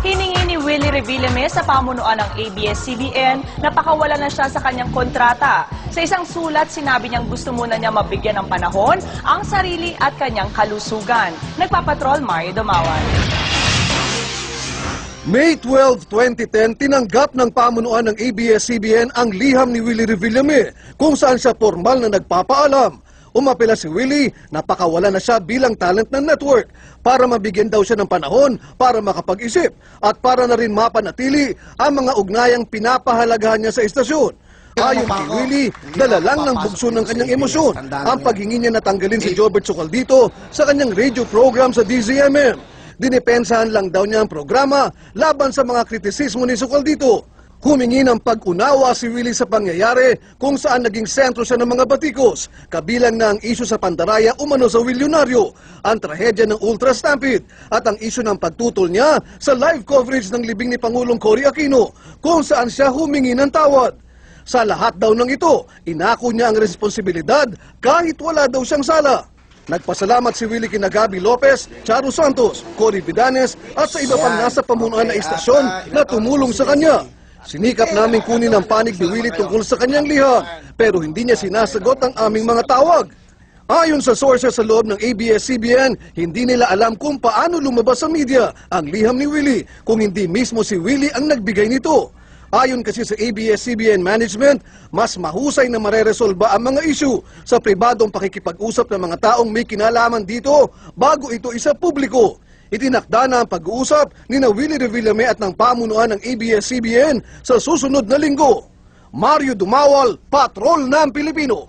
Hiningi ni Willie Revillame sa pamunuan ng ABS-CBN na pakawalan na siya sa kanyang kontrata. Sa isang sulat, sinabi niyang gusto muna niya mabigyan ng panahon ang sarili at kanyang kalusugan. Nagpapatrol, Mario Dumawan. May 12, 2010, tinanggap ng pamunuan ng ABS-CBN ang liham ni Willie Revillame kung saan siya formal na nagpapaalam. Umapela si Willie na pakawala na siya bilang talent ng network para mabigyan daw siya ng panahon para makapag-isip at para na rin mapanatili ang mga ugnayang pinapahalagahan niya sa istasyon. Ayon kay Willie, dala lang ng bugso ng kanyang emosyon ang paghingi niya na tanggalin si Jobert Socaldito sa kanyang radio program sa DZMM. Dinipensahan lang daw niya ang programa laban sa mga kritisismo ni Socaldito. Humingi ng pag-unawa si Willie sa pangyayari kung saan naging sentro siya ng mga batikos, kabilang na ang isyu sa pandaraya umano sa Willonaryo, ang trahedya ng Ultra Stampede at ang isyu ng pagtutol niya sa live coverage ng libing ni Pangulong Cory Aquino kung saan siya humingi ng tawad. Sa lahat daw ng ito, inako niya ang responsibilidad kahit wala daw siyang sala. Nagpasalamat si Willie kina Gabby Lopez, Charo Santos, Cory Vidanes at sa iba pang nasa pamunuan na istasyon na tumulong sa kanya. Sinikap namin kunin ang panig ni Willie tungkol sa kanyang liham, pero hindi niya sinasagot ang aming mga tawag. Ayon sa sources sa loob ng ABS-CBN, hindi nila alam kung paano lumabas sa media ang liham ni Willie kung hindi mismo si Willie ang nagbigay nito. Ayon kasi sa ABS-CBN management, mas mahusay na mareresolba ang mga isyu sa pribadong pakikipag-usap ng mga taong may kinalaman dito bago ito isa publiko. Itinakda na ang pag-uusap ni Willie Revillame at ng pamunuan ng ABS-CBN sa susunod na linggo. Mario Dumawal, Patrol ng Pilipino.